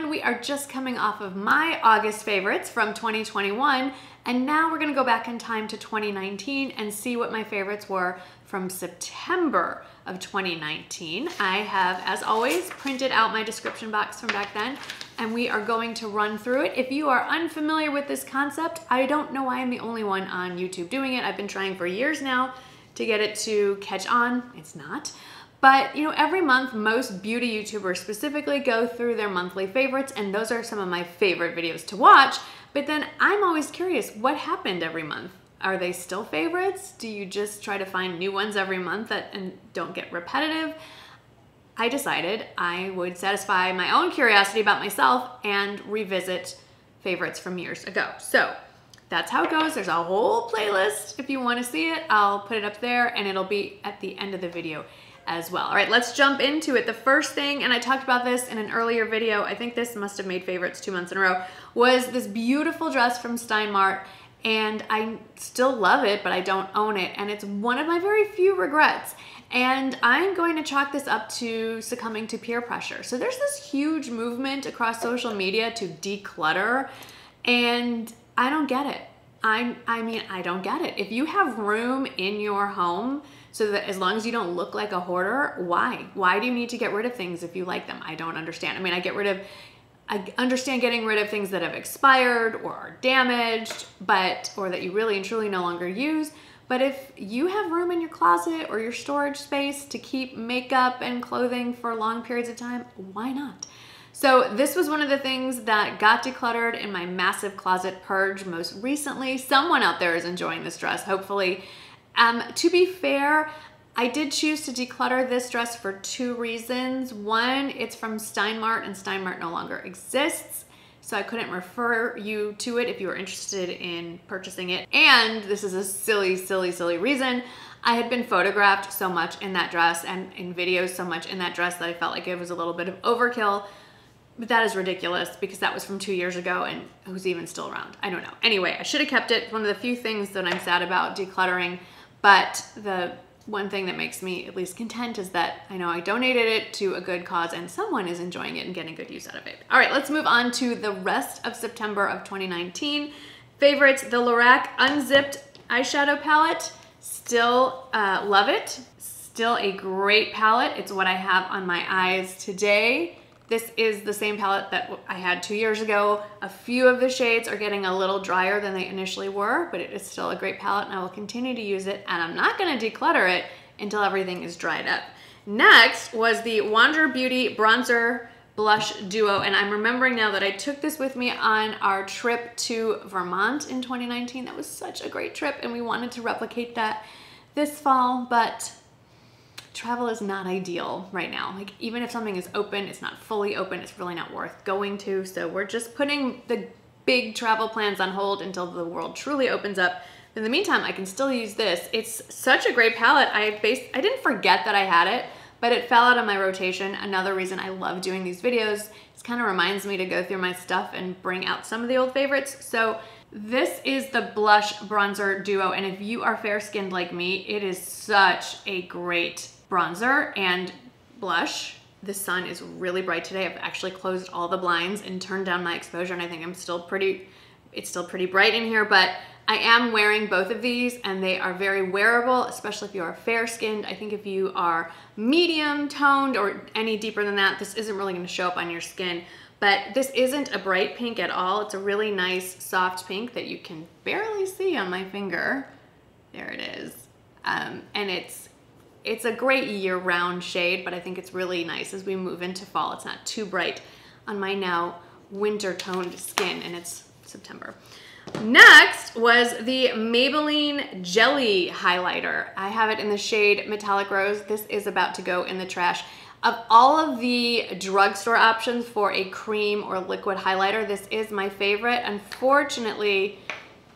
everyone. We are just coming off of my August favorites from 2021, and now we're gonna go back in time to 2019 and see what my favorites were from September of 2019. I have, as always, printed out my description box from back then, and we are going to run through it. If you are unfamiliar with this concept, I don't know why I'm the only one on YouTube doing it. I've been trying for years now to get it to catch on. It's not. But you know, every month, most beauty YouTubers specifically go through their monthly favorites, and those are some of my favorite videos to watch. But then I'm always curious, what happened every month? Are they still favorites? Do you just try to find new ones every month and don't get repetitive? I decided I would satisfy my own curiosity about myself and revisit favorites from years ago. So that's how it goes. There's a whole playlist. If you want to see it, I'll put it up there, and it'll be at the end of the video as well. All right, let's jump into it. The first thing, and I talked about this in an earlier video, I think this must have made favorites 2 months in a row, was this beautiful dress from Steinmart, and I still love it, but I don't own it, and it's one of my very few regrets. And I'm going to chalk this up to succumbing to peer pressure. So there's this huge movement across social media to declutter, and I don't get it. I mean, I don't get it. If you have room in your home, so that as long as you don't look like a hoarder, why? Why do you need to get rid of things if you like them? I don't understand. I mean, I understand getting rid of things that have expired or are damaged, or that you really and truly no longer use. But if you have room in your closet or your storage space to keep makeup and clothing for long periods of time, why not? So this was one of the things that got decluttered in my massive closet purge most recently. Someone out there is enjoying this dress, hopefully. To be fair, I did choose to declutter this dress for 2 reasons. One, it's from Steinmart, and Steinmart no longer exists, so I couldn't refer you to it if you were interested in purchasing it. And this is a silly, silly, silly reason. I had been photographed so much in that dress and in videos so much in that dress that I felt like it was a little bit of overkill. But that is ridiculous because that was from 2 years ago, and who's even still around? I don't know. Anyway, I should have kept it. It's one of the few things that I'm sad about decluttering, but the one thing that makes me at least content is that I know I donated it to a good cause and someone is enjoying it and getting good use out of it. All right, let's move on to the rest of September of 2019. Favorites, the Lorac Unzipped Eyeshadow Palette. Still love it. Still a great palette. It's what I have on my eyes today. This is the same palette that I had 2 years ago. A few of the shades are getting a little drier than they initially were, but it is still a great palette, and I will continue to use it, and I'm not gonna declutter it until everything is dried up. Next was the Wander Beauty Bronzer Blush Duo, and I'm remembering now that I took this with me on our trip to Vermont in 2019. That was such a great trip, and we wanted to replicate that this fall, but travel is not ideal right now. Like, even if something is open, it's not fully open, it's really not worth going to. So we're just putting the big travel plans on hold until the world truly opens up. In the meantime, I can still use this. It's such a great palette. I didn't forget that I had it, but it fell out of my rotation. Another reason I love doing these videos. It kind of reminds me to go through my stuff and bring out some of the old favorites. So this is the Blush Bronzer Duo, and if you are fair-skinned like me, it is such a great bronzer and blush. The sun is really bright today. I've actually closed all the blinds and turned down my exposure, and I think it's still pretty bright in here, but I am wearing both of these, and they are very wearable, especially if you are fair-skinned. I think if you are medium toned or any deeper than that, this isn't really gonna show up on your skin. But this isn't a bright pink at all. It's a really nice soft pink that you can barely see on my finger. There it is. And it's a great year-round shade, but I think it's really nice as we move into fall. It's not too bright on my now winter-toned skin, and it's September. Next was the Maybelline Jelly Highlighter. I have it in the shade Metallic Rose. This is about to go in the trash. Of all of the drugstore options for a cream or liquid highlighter, this is my favorite. Unfortunately,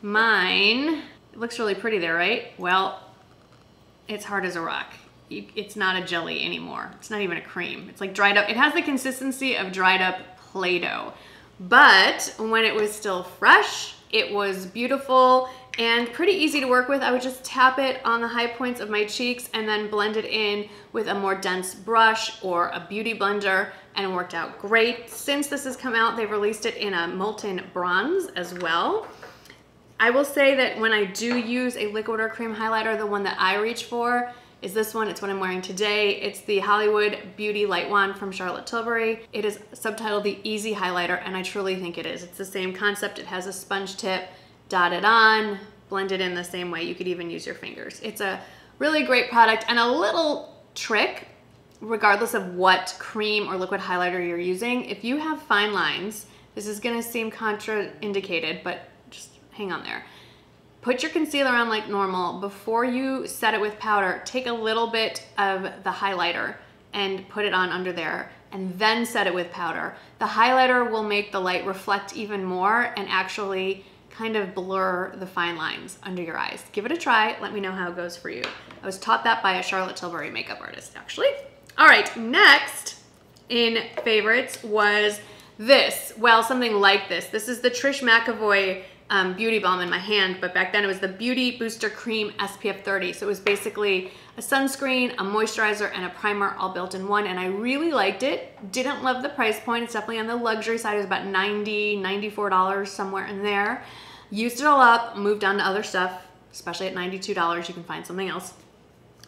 mine, it looks really pretty there, right? Well, it's hard as a rock. It's not a jelly anymore. It's not even a cream. It's like dried up. It has the consistency of dried up Play-Doh. But when it was still fresh, it was beautiful. and pretty easy to work with. I would just tap it on the high points of my cheeks and then blend it in with a more dense brush or a beauty blender, and it worked out great. Since this has come out, they've released it in a molten bronze as well. I will say that when I do use a liquid or cream highlighter, the one that I reach for is this one. It's what I'm wearing today. It's the Hollywood Beauty Light Wand from Charlotte Tilbury. It is subtitled the Easy Highlighter, and I truly think it is. It's the same concept. It has a sponge tip, dot it on, blend it in the same way. You could even use your fingers. It's a really great product, and a little trick, regardless of what cream or liquid highlighter you're using, if you have fine lines, this is gonna seem contraindicated, but just hang on there. Put your concealer on like normal. Before you set it with powder, take a little bit of the highlighter and put it on under there, and then set it with powder. The highlighter will make the light reflect even more and actually kind of blur the fine lines under your eyes. Give it a try. Let me know how it goes for you. I was taught that by a Charlotte Tilbury makeup artist, actually. All right, next in favorites was this. Well, something like this. This is the Trish McEvoy Beauty Balm in my hand, but back then it was the Beauty Booster Cream SPF 30. So it was basically a sunscreen, a moisturizer, and a primer all built in one, and I really liked it. Didn't love the price point. It's definitely on the luxury side. It was about $90, $94, somewhere in there. Used it all up, moved on to other stuff, especially at $92, you can find something else.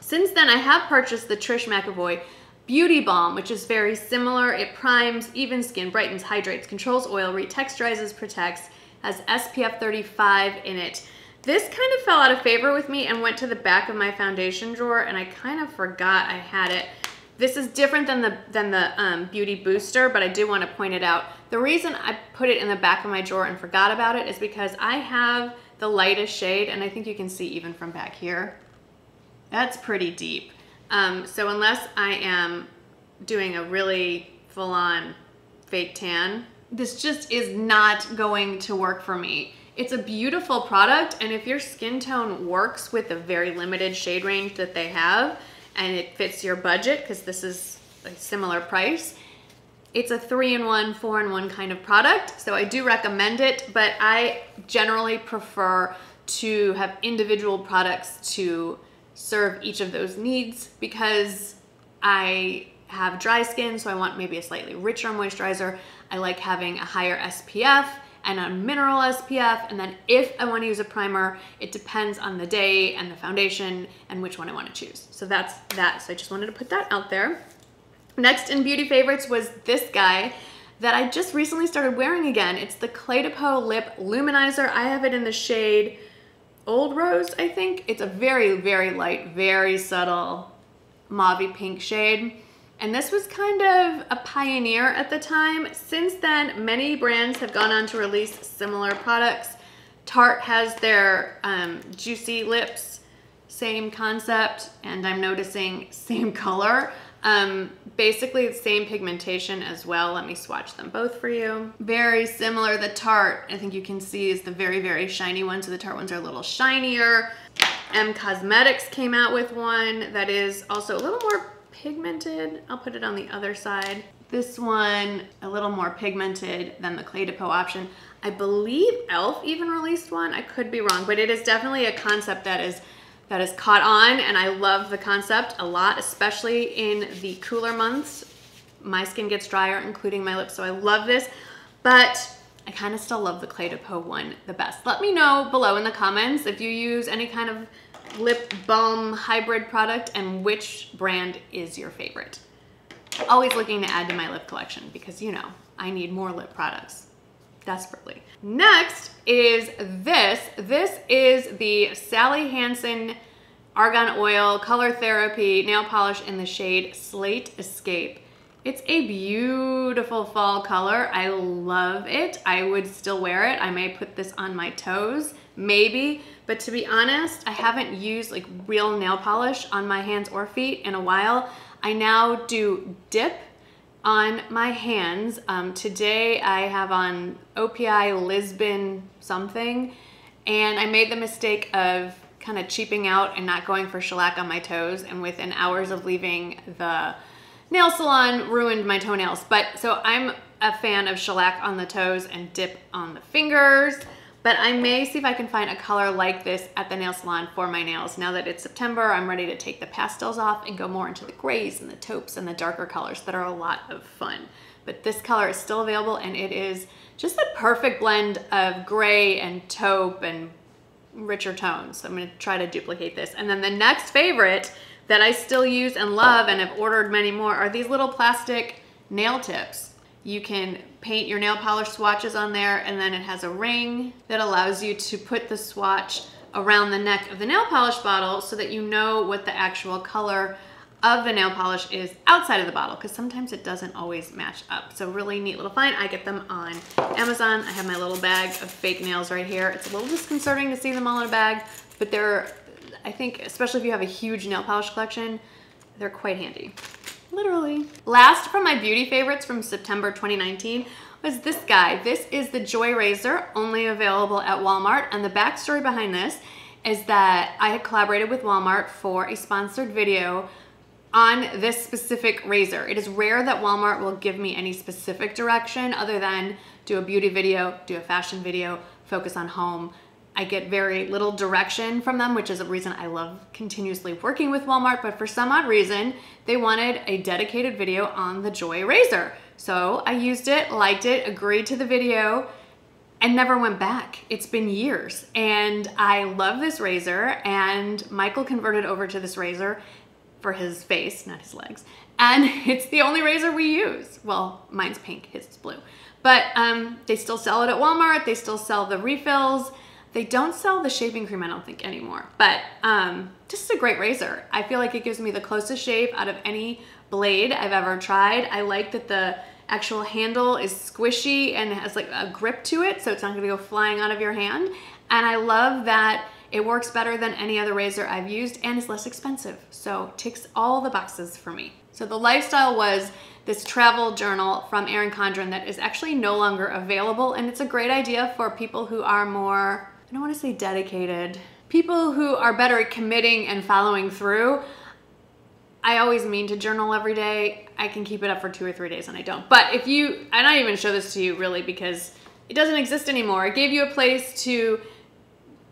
Since then, I have purchased the Trish McEvoy Beauty Balm, which is very similar. It primes, evens skin, brightens, hydrates, controls oil, retexturizes, protects, has SPF 35 in it. This kind of fell out of favor with me and went to the back of my foundation drawer, and I kind of forgot I had it. This is different than the Beauty Booster, but I do want to point it out. The reason I put it in the back of my drawer and forgot about it is because I have the lightest shade, and I think you can see even from back here. That's pretty deep. So unless I am doing a really full-on fake tan, this just is not going to work for me. It's a beautiful product, and if your skin tone works with the very limited shade range that they have, and it fits your budget, because this is a similar price, it's a 3-in-1, 4-in-1 kind of product, so I do recommend it, but I generally prefer to have individual products to serve each of those needs, because I have dry skin, so I want maybe a slightly richer moisturizer. I like having a higher SPF and a mineral SPF, and then if I want to use a primer, it depends on the day and the foundation and which one I want to choose. So that's that. So I just wanted to put that out there. Next in beauty favorites was this guy that I just recently started wearing again. It's the Clé de Peau Lip Luminizer. I have it in the shade Old Rose, I think. It's a very, very light, very subtle mauve pink shade. And this was kind of a pioneer at the time. Since then, many brands have gone on to release similar products. Tarte has their Juicy Lips, same concept, and I'm noticing same color. Basically the same pigmentation as well. Let me swatch them both for you. Very similar. The Tarte, I think you can see, is the very, very shiny one. So the Tarte ones are a little shinier. Cosmetics came out with one that is also a little more pigmented. I'll put it on the other side. This one, a little more pigmented than the Clé de Peau option. I believe e.l.f. even released one. I could be wrong, but it is definitely a concept that is caught on, and I love the concept a lot, especially in the cooler months. My skin gets drier, including my lips, so I love this, but I kind of still love the Clé de Peau one the best. Let me know below in the comments if you use any kind of lip balm hybrid product and which brand is your favorite. Always looking to add to my lip collection because, you know, I need more lip products desperately. Next is this. This is the Sally Hansen Argan Oil Color Therapy Nail Polish in the shade Slate Escape. It's a beautiful fall color. I love it. I would still wear it. I may put this on my toes, maybe, but to be honest, I haven't used like real nail polish on my hands or feet in a while. I now do dip on my hands. Today I have on OPI Lisbon something, and I made the mistake of kind of cheaping out and not going for shellac on my toes, and within hours of leaving the nail salon ruined my toenails. But so I'm a fan of shellac on the toes and dip on the fingers, But I may see if I can find a color like this at the nail salon for my nails. Now that it's September, I'm ready to take the pastels off and go more into the grays and the taupes and the darker colors that are a lot of fun. But this color is still available, and it is just the perfect blend of gray and taupe and richer tones. So I'm gonna try to duplicate this. And then the next favorite that I still use and love and have ordered many more are these little plastic nail tips. You can paint your nail polish swatches on there, and then it has a ring that allows you to put the swatch around the neck of the nail polish bottle so that you know what the actual color of the nail polish is outside of the bottle, because sometimes it doesn't always match up. So really neat little find. I get them on Amazon. I have my little bag of fake nails right here. It's a little disconcerting to see them all in a bag, but they're, I think, especially if you have a huge nail polish collection, they're quite handy. Literally. Last from my beauty favorites from September 2019 was this guy. This is the Joy Razor, only available at Walmart. And the backstory behind this is that I had collaborated with Walmart for a sponsored video on this specific razor. It is rare that Walmart will give me any specific direction other than do a beauty video, do a fashion video, focus on home. I get very little direction from them, which is a reason I love continuously working with Walmart, but for some odd reason, they wanted a dedicated video on the Joy Razor. So I used it, liked it, agreed to the video, and never went back. It's been years, and I love this razor, and Michael converted over to this razor for his face, not his legs, and it's the only razor we use. Well, mine's pink, his is blue. But they still sell it at Walmart, they still sell the refills. They don't sell the shaving cream, I don't think, anymore. But just a great razor. I feel like it gives me the closest shave out of any blade I've ever tried. I like that the actual handle is squishy and has like a grip to it, so it's not gonna go flying out of your hand. And I love that it works better than any other razor I've used and is less expensive. So ticks all the boxes for me. So the lifestyle was this travel journal from Erin Condren that is actually no longer available, and it's a great idea for people who are more, I don't want to say dedicated, people who are better at committing and following through. I always mean to journal every day. I can keep it up for 2 or 3 days and I don't. But if you, and I even show this to you really because it doesn't exist anymore. It gave you a place to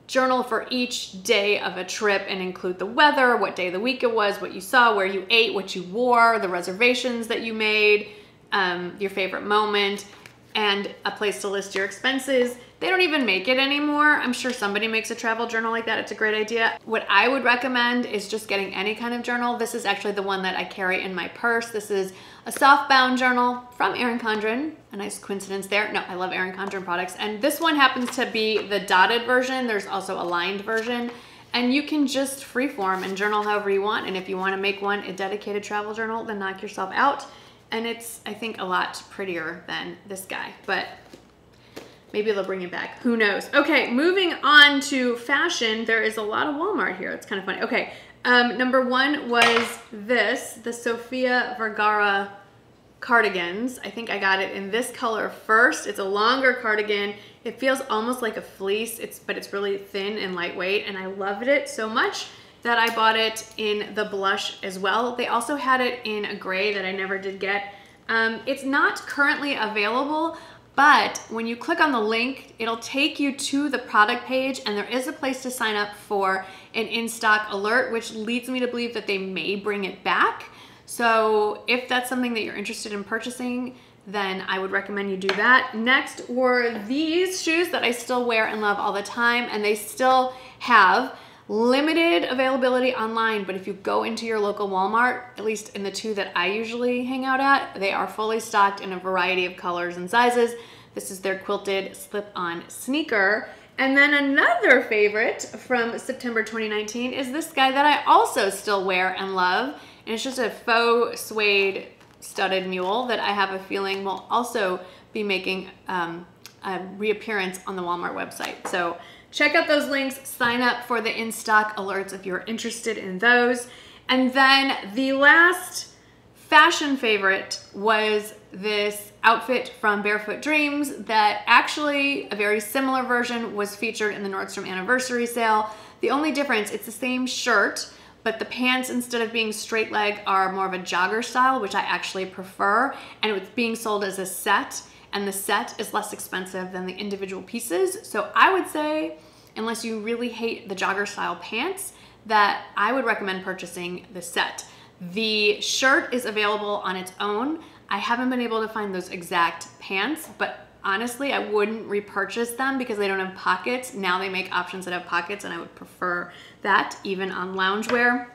journal for each day of a trip and include the weather, what day of the week it was, what you saw, where you ate, what you wore, the reservations that you made, your favorite moment, and a place to list your expenses. They don't even make it anymore. I'm sure somebody makes a travel journal like that. It's a great idea. What I would recommend is just getting any kind of journal. This is actually the one that I carry in my purse. This is a softbound journal from Erin Condren. A nice coincidence there. No, I love Erin Condren products. And this one happens to be the dotted version. There's also a lined version. And you can just freeform and journal however you want. And if you want to make one a dedicated travel journal, then knock yourself out. And it's, I think, a lot prettier than this guy. But maybe they'll bring it back. Who knows? Okay, moving on to fashion. There is a lot of Walmart here. It's kind of funny. Okay, number one was this, the Sofia Vergara cardigans. I think I got it in this color first. It's a longer cardigan. It feels almost like a fleece, but it's really thin and lightweight, and I loved it so much that I bought it in the blush as well. They also had it in a gray that I never did get. It's not currently available, but when you click on the link, it'll take you to the product page, and there is a place to sign up for an in-stock alert, which leads me to believe that they may bring it back. So if that's something that you're interested in purchasing, then I would recommend you do that. Next were these shoes that I still wear and love all the time, and they still have limited availability online, but if you go into your local Walmart, at least in the two that I usually hang out at, they are fully stocked in a variety of colors and sizes. This is their quilted slip-on sneaker. And then another favorite from September 2019 is this guy that I also still wear and love. And it's just a faux suede studded mule that I have a feeling will also be making a reappearance on the Walmart website. So check out those links, sign up for the in-stock alerts if you're interested in those. And then the last fashion favorite was this outfit from Barefoot Dreams that actually, a very similar version, was featured in the Nordstrom anniversary sale. The only difference, it's the same shirt, but the pants, instead of being straight leg, are more of a jogger style, which I actually prefer. And it's being sold as a set. and the set is less expensive than the individual pieces. So I would say, unless you really hate the jogger style pants, that I would recommend purchasing the set. The shirt is available on its own. I haven't been able to find those exact pants, but honestly, I wouldn't repurchase them because they don't have pockets. Now they make options that have pockets, and I would prefer that even on loungewear.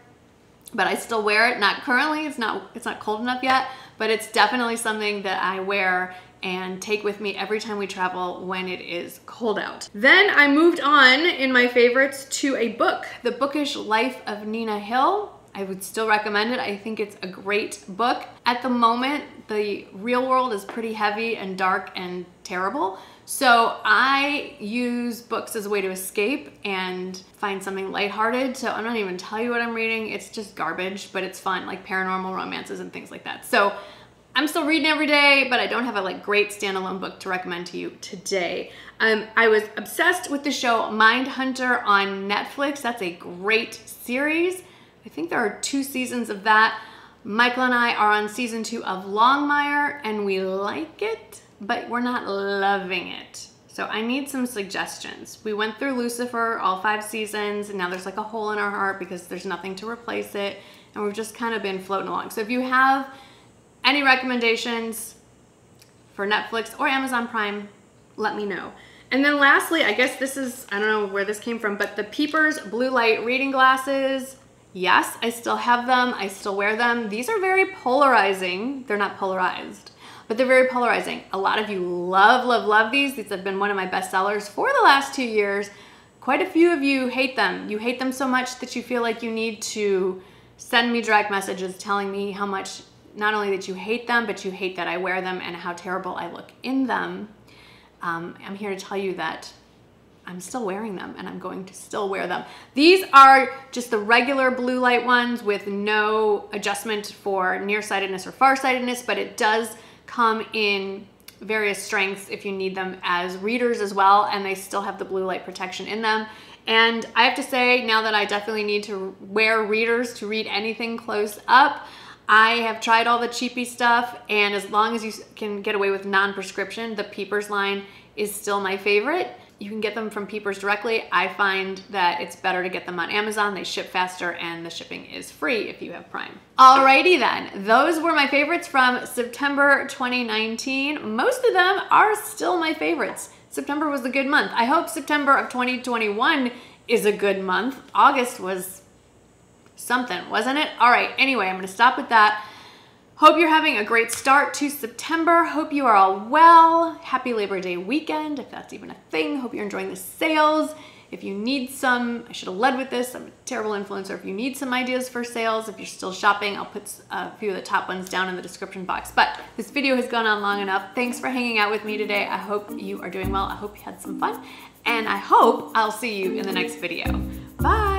But I still wear it, not currently, it's not cold enough yet, but it's definitely something that I wear and take with me every time we travel when it is cold out. Then I moved on in my favorites to a book, The Bookish Life of Nina Hill. I would still recommend it. I think it's a great book. At the moment, the real world is pretty heavy and dark and terrible. So I use books as a way to escape and find something lighthearted. So I'm not even tell you what I'm reading. It's just garbage, but it's fun, like paranormal romances and things like that. So I'm still reading every day, but I don't have a great standalone book to recommend to you today. I was obsessed with the show Mindhunter on Netflix. That's a great series. I think there are 2 seasons of that. Michael and I are on season 2 of Longmire, and we like it, but we're not loving it. So I need some suggestions. We went through Lucifer, all 5 seasons, and now there's like a hole in our heart because there's nothing to replace it, and we've just kind of been floating along. So if you have any recommendations for Netflix or Amazon Prime, let me know. And then lastly, I guess this is, I don't know where this came from, but the Peepers blue light reading glasses. Yes, I still have them. I still wear them. These are very polarizing. They're not polarized, but they're very polarizing. A lot of you love, love, love these. These have been one of my best sellers for the last 2 years. Quite a few of you hate them. You hate them so much that you feel like you need to send me direct messages telling me how much, not only that you hate them, but you hate that I wear them and how terrible I look in them. I'm here to tell you that I'm still wearing them, and I'm going to still wear them. These are just the regular blue light ones with no adjustment for nearsightedness or farsightedness, but it does come in various strengths if you need them as readers as well, and they still have the blue light protection in them. And I have to say, now that I definitely need to wear readers to read anything close up, I have tried all the cheapy stuff, and as long as you can get away with non-prescription, the Peepers line is still my favorite. You can get them from Peepers directly. I find that it's better to get them on Amazon. They ship faster, and the shipping is free if you have Prime. Alrighty then, those were my favorites from September 2019. Most of them are still my favorites. September was a good month. I hope September of 2021 is a good month. August was something, wasn't it? All right, anyway, I'm gonna stop with that. Hope you're having a great start to September. Hope you are all well. Happy Labor Day weekend, if that's even a thing. Hope you're enjoying the sales. If you need some, I should have led with this, I'm a terrible influencer. If you need some ideas for sales, if you're still shopping, I'll put a few of the top ones down in the description box. But this video has gone on long enough. Thanks for hanging out with me today. I hope you are doing well. I hope you had some fun, and I hope I'll see you in the next video. Bye.